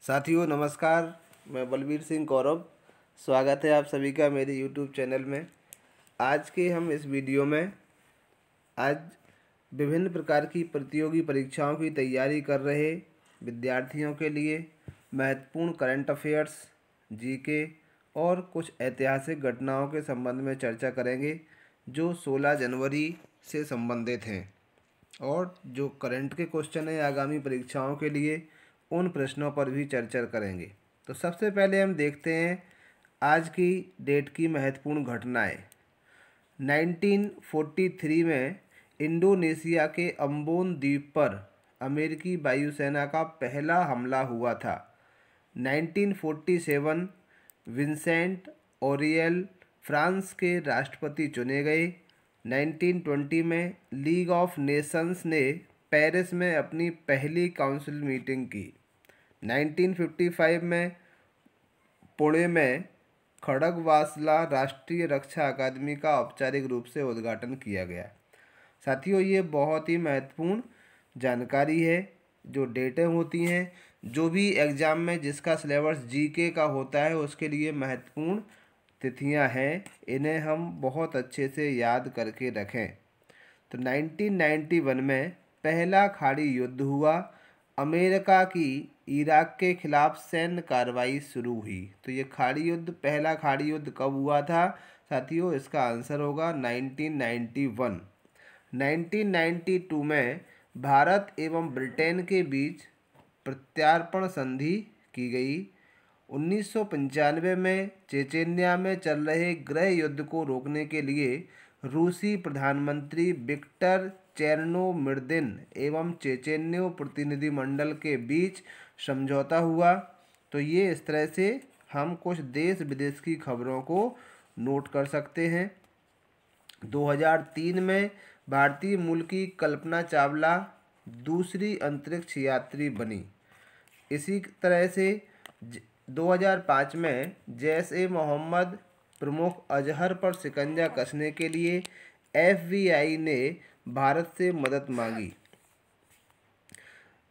साथियों नमस्कार। मैं बलबीर सिंह कौरव। स्वागत है आप सभी का मेरे YouTube चैनल में। आज के हम इस वीडियो में आज विभिन्न प्रकार की प्रतियोगी परीक्षाओं की तैयारी कर रहे विद्यार्थियों के लिए महत्वपूर्ण करंट अफेयर्स, जीके और कुछ ऐतिहासिक घटनाओं के संबंध में चर्चा करेंगे जो 16 जनवरी से संबंधित हैं। और जो करंट के क्वेश्चन हैं आगामी परीक्षाओं के लिए, उन प्रश्नों पर भी चर्चा करेंगे। तो सबसे पहले हम देखते हैं आज की डेट की महत्वपूर्ण घटनाएं। 1943 में इंडोनेशिया के अम्बोन द्वीप पर अमेरिकी वायुसेना का पहला हमला हुआ था। 1947 विंसेंट ओरियल फ्रांस के राष्ट्रपति चुने गए। 1920 में लीग ऑफ नेशंस ने पेरिस में अपनी पहली काउंसिल मीटिंग की। 1955 में पुणे में खड़गवासला राष्ट्रीय रक्षा अकादमी का औपचारिक रूप से उद्घाटन किया गया। साथियों, ये बहुत ही महत्वपूर्ण जानकारी है। जो डेटें होती हैं, जो भी एग्ज़ाम में जिसका सिलेबस जीके का होता है, उसके लिए महत्वपूर्ण तिथियां हैं, इन्हें हम बहुत अच्छे से याद करके रखें। तो 1991 में पहला खाड़ी युद्ध हुआ। अमेरिका की इराक के खिलाफ सैन्य कार्रवाई शुरू हुई। तो ये खाड़ी युद्ध, पहला खाड़ी युद्ध कब हुआ था साथियों? इसका आंसर होगा 1991। 1992 में भारत एवं ब्रिटेन के बीच प्रत्यार्पण संधि की गई। 1995 में चेचेन्या में चल रहे गृह युद्ध को रोकने के लिए रूसी प्रधानमंत्री विक्टर चेर्नोमिर्दिन एवं चेचेन्यो प्रतिनिधिमंडल के बीच समझौता हुआ। तो ये इस तरह से हम कुछ देश विदेश की खबरों को नोट कर सकते हैं। 2003 में भारतीय मूल की कल्पना चावला दूसरी अंतरिक्ष यात्री बनी। इसी तरह से 2005 में जैश-ए-मोहम्मद प्रमुख अजहर पर शिकंजा कसने के लिए FBI ने भारत से मदद मांगी।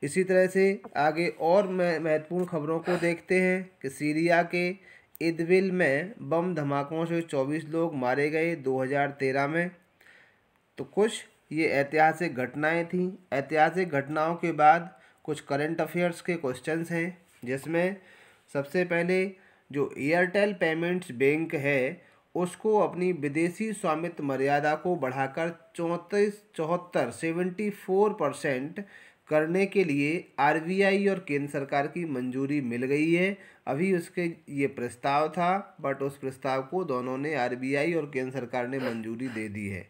इसी तरह से आगे और महत्वपूर्ण खबरों को देखते हैं कि सीरिया के इदबिल में बम धमाकों से 24 लोग मारे गए 2013 में। तो कुछ ये ऐतिहासिक घटनाएं थीं। ऐतिहासिक घटनाओं के बाद कुछ करंट अफेयर्स के क्वेश्चंस हैं, जिसमें सबसे पहले जो एयरटेल पेमेंट्स बैंक है, उसको अपनी विदेशी स्वामित्व मर्यादा को बढ़ाकर 74% करने के लिए RBI और केंद्र सरकार की मंजूरी मिल गई है। अभी उसके ये प्रस्ताव था, बट उस प्रस्ताव को दोनों ने, RBI और केंद्र सरकार ने मंजूरी दे दी है।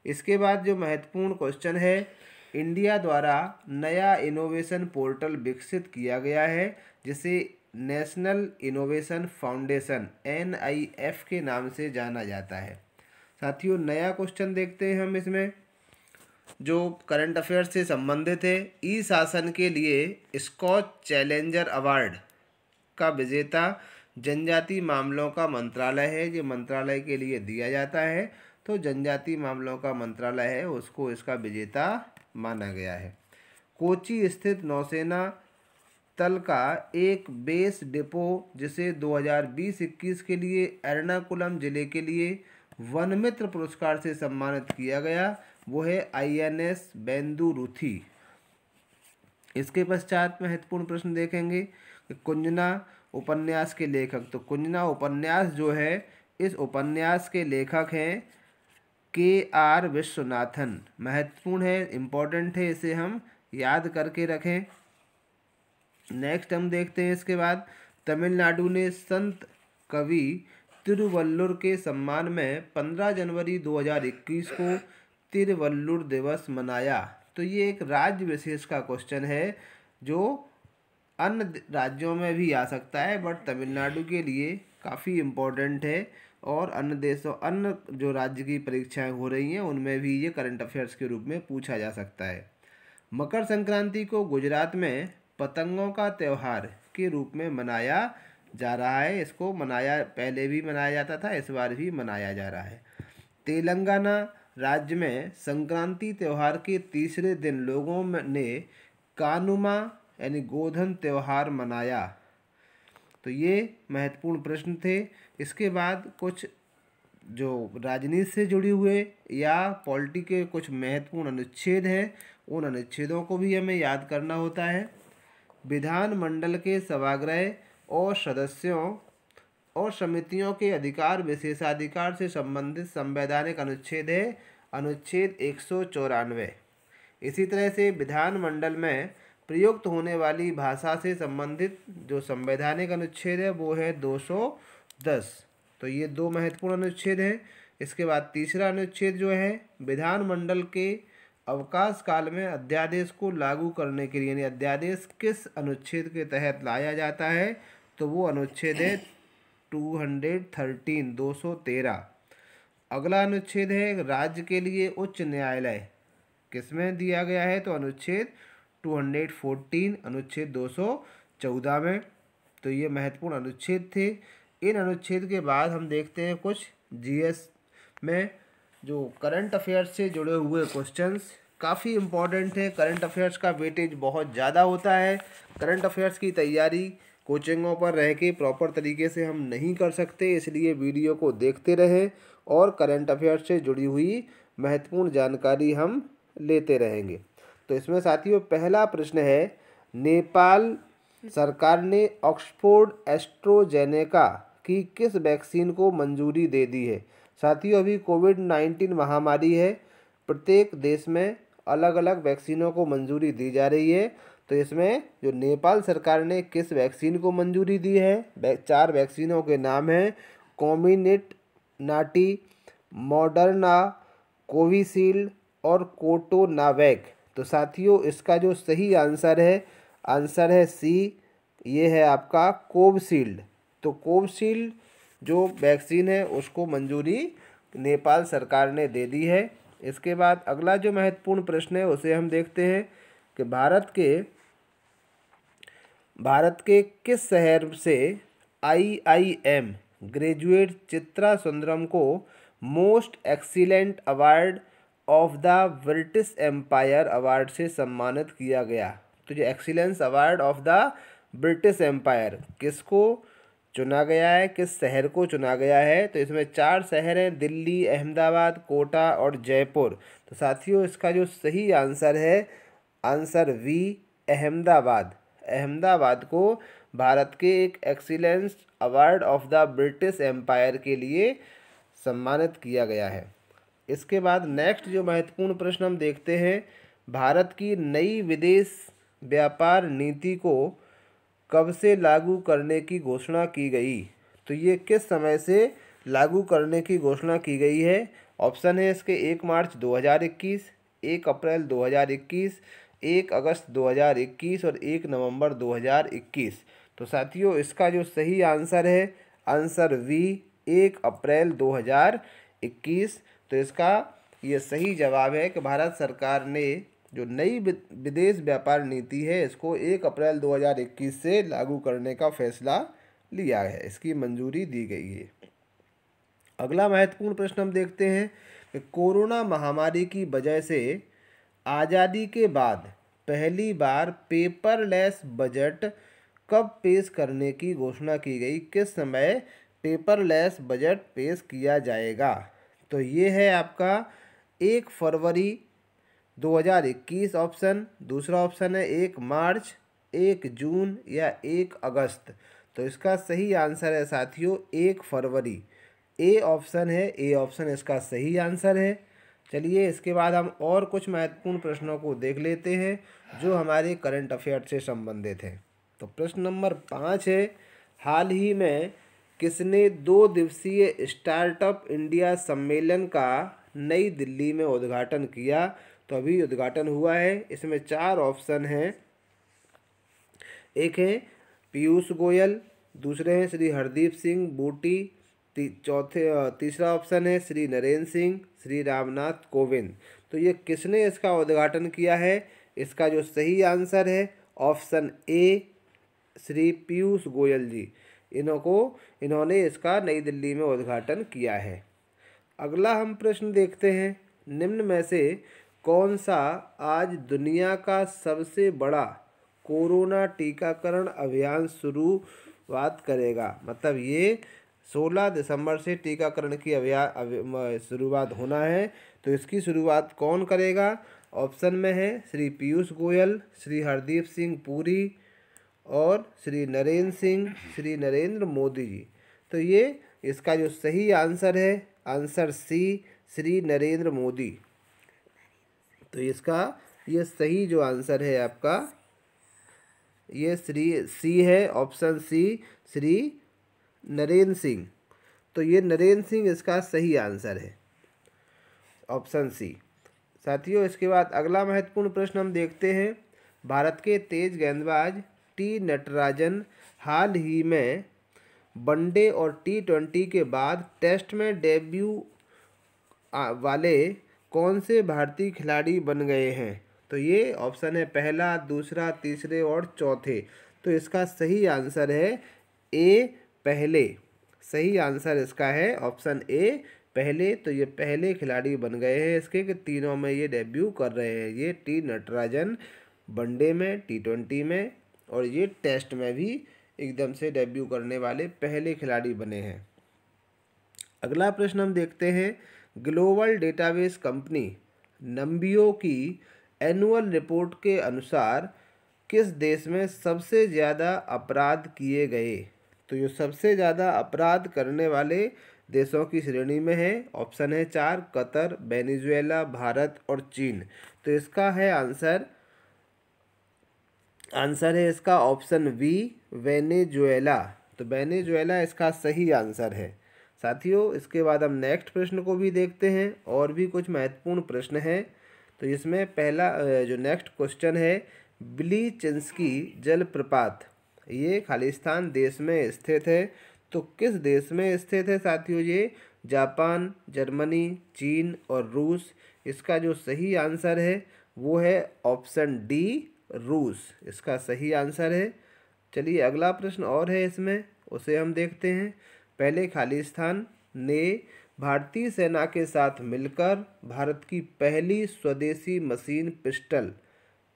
इसके बाद जो महत्वपूर्ण क्वेश्चन है, इंडिया द्वारा नया इनोवेशन पोर्टल विकसित किया गया है, जिसे नेशनल इनोवेशन फाउंडेशन NIF के नाम से जाना जाता है। साथियों, नया क्वेश्चन देखते हैं हम इसमें, जो करंट अफेयर्स से संबंधित है। ई शासन के लिए स्कॉच चैलेंजर अवार्ड का विजेता जनजाति मामलों का मंत्रालय है। ये मंत्रालय के लिए दिया जाता है, तो जनजाति मामलों का मंत्रालय है, उसको इसका विजेता माना गया है। कोची स्थित नौसेना तल का एक बेस डिपो, जिसे 2020-21 के लिए एर्नाकुलम जिले के लिए वन मित्र पुरस्कार से सम्मानित किया गया, वो है INS बेंदुरुथी। इसके पश्चात महत्वपूर्ण प्रश्न देखेंगे कि कुंजना उपन्यास के लेखक। तो कुंजना उपन्यास जो है, इस उपन्यास के लेखक हैं KR विश्वनाथन। महत्वपूर्ण है, इम्पोर्टेंट है, इसे हम याद करके रखें। नेक्स्ट हम देखते हैं इसके बाद, तमिलनाडु ने संत कवि तिरुवल्लुर के सम्मान में 15 जनवरी 2021 को तिरुवल्लुर दिवस मनाया। तो ये एक राज्य विशेष का क्वेश्चन है, जो अन्य राज्यों में भी आ सकता है, बट तमिलनाडु के लिए काफ़ी इम्पोर्टेंट है। और अन्य देशों, अन्य जो राज्य की परीक्षाएं हो रही हैं, उनमें भी ये करंट अफेयर्स के रूप में पूछा जा सकता है। मकर संक्रांति को गुजरात में पतंगों का त्यौहार के रूप में मनाया जा रहा है। इसको मनाया, पहले भी मनाया जाता था, इस बार भी मनाया जा रहा है। तेलंगाना राज्य में संक्रांति त्यौहार के तीसरे दिन लोगों ने कानुमा यानी गोधन त्यौहार मनाया। तो ये महत्वपूर्ण प्रश्न थे। इसके बाद कुछ जो राजनीति से जुड़े हुए या पॉलिटी के कुछ महत्वपूर्ण अनुच्छेद हैं, उन अनुच्छेदों को भी हमें याद करना होता है। विधानमंडल के सभागृह और सदस्यों और समितियों के अधिकार विशेषाधिकार से संबंधित संवैधानिक अनुच्छेद है अनुच्छेद 194। इसी तरह से विधानमंडल में प्रयुक्त होने वाली भाषा से संबंधित जो संवैधानिक अनुच्छेद है वो है 210। तो ये दो महत्वपूर्ण अनुच्छेद हैं। इसके बाद तीसरा अनुच्छेद जो है विधानमंडल के अवकाश काल में अध्यादेश को लागू करने के लिए, यानी अध्यादेश किस अनुच्छेद के तहत लाया जाता है, तो वो अनुच्छेद है 213 213। अगला अनुच्छेद है राज्य के लिए उच्च न्यायालय किसमें दिया गया है, तो अनुच्छेद 214 अनुच्छेद 214 में। तो ये महत्वपूर्ण अनुच्छेद थे। इन अनुच्छेद के बाद हम देखते हैं कुछ जीएस में जो करंट अफेयर्स से जुड़े हुए क्वेश्चंस काफ़ी इम्पॉर्टेंट है। करंट अफेयर्स का वेटेज बहुत ज़्यादा होता है। करंट अफेयर्स की तैयारी कोचिंगों पर रह के प्रॉपर तरीके से हम नहीं कर सकते, इसलिए वीडियो को देखते रहें और करंट अफेयर्स से जुड़ी हुई महत्वपूर्ण जानकारी हम लेते रहेंगे। तो इसमें साथियों पहला प्रश्न है, नेपाल सरकार ने ऑक्सफोर्ड एस्ट्राजेनेका की किस वैक्सीन को मंजूरी दे दी है। साथियों अभी कोविड-19 महामारी है, प्रत्येक देश में अलग अलग वैक्सीनों को मंजूरी दी जा रही है। तो इसमें जो नेपाल सरकार ने किस वैक्सीन को मंजूरी दी है, 4 वैक्सीनों के नाम हैं कॉम्बिनेट नाटी, मॉडर्ना, कोविशील्ड और कोटोनावैक। तो साथियों इसका जो सही आंसर है सी, ये है आपका कोविशील्ड। तो कोविशील्ड जो वैक्सीन है उसको मंजूरी नेपाल सरकार ने दे दी है। इसके बाद अगला जो महत्वपूर्ण प्रश्न है उसे हम देखते हैं कि भारत के किस शहर से IIM ग्रेजुएट चित्रा सुंदरम को most excellent award of the British Empire award से सम्मानित किया गया। तो जो excellence award of the British Empire किसको चुना गया है, किस शहर को चुना गया है, तो इसमें 4 शहर हैं, दिल्ली, अहमदाबाद, कोटा और जयपुर। तो साथियों इसका जो सही आंसर है आंसर वी, अहमदाबाद। अहमदाबाद को भारत के एक excellence award of the British Empire के लिए सम्मानित किया गया है। इसके बाद नेक्स्ट जो महत्वपूर्ण प्रश्न हम देखते हैं, भारत की नई विदेश व्यापार नीति को कब से लागू करने की घोषणा की गई। तो ये किस समय से लागू करने की घोषणा की गई है। ऑप्शन है इसके 1 मार्च 2021, 1 अप्रैल 2021, 1 अगस्त 2021 और 1 नवंबर 2021। तो साथियों इसका जो सही आंसर है आंसर वी, 1 अप्रैल 2021। तो इसका ये सही जवाब है कि भारत सरकार ने जो नई विदेश व्यापार नीति है इसको 1 अप्रैल 2021 से लागू करने का फैसला लिया है, इसकी मंजूरी दी गई है। अगला महत्वपूर्ण प्रश्न हम देखते हैं कि कोरोना महामारी की वजह से आज़ादी के बाद पहली बार पेपरलेस बजट कब पेश करने की घोषणा की गई, किस समय पेपरलेस बजट पेश किया जाएगा। तो ये है आपका 1 फरवरी 2021 ऑप्शन, दूसरा ऑप्शन है 1 मार्च, 1 जून या 1 अगस्त। तो इसका सही आंसर है साथियों 1 फरवरी। ए ऑप्शन है, ए ऑप्शन इसका सही आंसर है। चलिए इसके बाद हम और कुछ महत्वपूर्ण प्रश्नों को देख लेते हैं जो हमारे करंट अफेयर से संबंधित हैं। तो प्रश्न नंबर 5 है, हाल ही में किसने 2 दिवसीय स्टार्टअप इंडिया सम्मेलन का नई दिल्ली में उद्घाटन किया। तो अभी उद्घाटन हुआ है। इसमें 4 ऑप्शन हैं, एक है पीयूष गोयल, दूसरे हैं श्री हरदीप सिंह बूटी, तीसरा ऑप्शन है श्री नरेंद्र सिंह, श्री रामनाथ कोविंद। तो ये किसने इसका उद्घाटन किया है, इसका जो सही आंसर है ऑप्शन ए, श्री पीयूष गोयल जी। इन्होंने इसका नई दिल्ली में उद्घाटन किया है। अगला हम प्रश्न देखते हैं, निम्न में से कौन सा आज दुनिया का सबसे बड़ा कोरोना टीकाकरण अभियान शुरू शुरुआत करेगा। मतलब ये 16 दिसंबर से टीकाकरण की शुरुआत होना है। तो इसकी शुरुआत कौन करेगा? ऑप्शन में है श्री पीयूष गोयल, श्री हरदीप सिंह पुरी और श्री नरेंद्र मोदी जी। तो ये इसका जो सही आंसर है, आंसर सी, श्री नरेंद्र मोदी। तो इसका ये सही जो आंसर है आपका, ये सी है, ऑप्शन सी, श्री नरेंद्र सिंह। तो ये नरेंद्र सिंह इसका सही आंसर है, ऑप्शन सी। साथियों, इसके बाद अगला महत्वपूर्ण प्रश्न हम देखते हैं। भारत के तेज गेंदबाज टी नटराजन हाल ही में वनडे और T20 के बाद टेस्ट में डेब्यू वाले कौन से भारतीय खिलाड़ी बन गए हैं? तो ये ऑप्शन है पहला, दूसरा, तीसरे और चौथे। तो इसका सही आंसर है ए, पहले। सही आंसर इसका है ऑप्शन ए, पहले। तो ये पहले खिलाड़ी बन गए हैं इसके कि तीनों में ये डेब्यू कर रहे हैं। ये टी नटराजन वनडे में, T20 में और ये टेस्ट में भी एकदम से डेब्यू करने वाले पहले खिलाड़ी बने हैं। अगला प्रश्न हम देखते हैं। ग्लोबल डेटाबेस कंपनी नंबियो की एनुअल रिपोर्ट के अनुसार किस देश में सबसे ज़्यादा अपराध किए गए? तो ये सबसे ज़्यादा अपराध करने वाले देशों की श्रेणी में है। ऑप्शन है 4, कतर, वेनेजुएला, भारत और चीन। तो इसका है आंसर है इसका ऑप्शन बी, वेनेजुएला। तो वेनेजुएला इसका सही आंसर है। साथियों, इसके बाद हम नेक्स्ट प्रश्न को भी देखते हैं। और भी कुछ महत्वपूर्ण प्रश्न हैं। तो इसमें पहला जो नेक्स्ट क्वेश्चन है, बिलीचिंस्की जलप्रपात ये खालिस्तान देश में स्थित है। तो किस देश में स्थित है साथियों? ये जापान, जर्मनी, चीन और रूस। इसका जो सही आंसर है वो है ऑप्शन डी, रूस। इसका सही आंसर है। चलिए अगला प्रश्न और है इसमें, उसे हम देखते हैं। पहले खालिस्तान ने भारतीय सेना के साथ मिलकर भारत की पहली स्वदेशी मशीन पिस्टल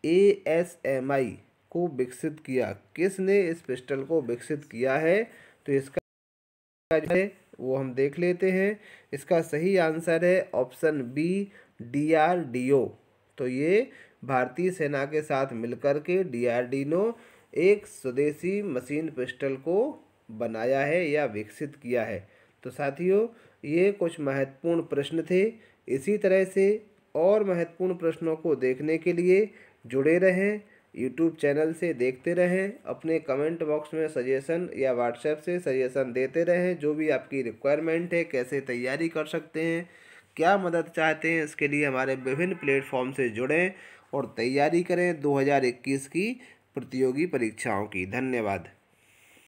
ASMI को विकसित किया। किसने इस पिस्टल को विकसित किया है? तो इसका जो है वो हम देख लेते हैं। इसका सही आंसर है ऑप्शन बी, DRDO। तो ये भारतीय सेना के साथ मिलकर के DRDO एक स्वदेशी मशीन पिस्टल को बनाया है या विकसित किया है। तो साथियों, ये कुछ महत्वपूर्ण प्रश्न थे। इसी तरह से और महत्वपूर्ण प्रश्नों को देखने के लिए जुड़े रहें, यूट्यूब चैनल से देखते रहें। अपने कमेंट बॉक्स में सजेशन या व्हाट्सएप से सजेशन देते रहें। जो भी आपकी रिक्वायरमेंट है, कैसे तैयारी कर सकते हैं, क्या मदद चाहते हैं, इसके लिए हमारे विभिन्न प्लेटफॉर्म से जुड़ें और तैयारी करें 2021 की प्रतियोगी परीक्षाओं की। धन्यवाद।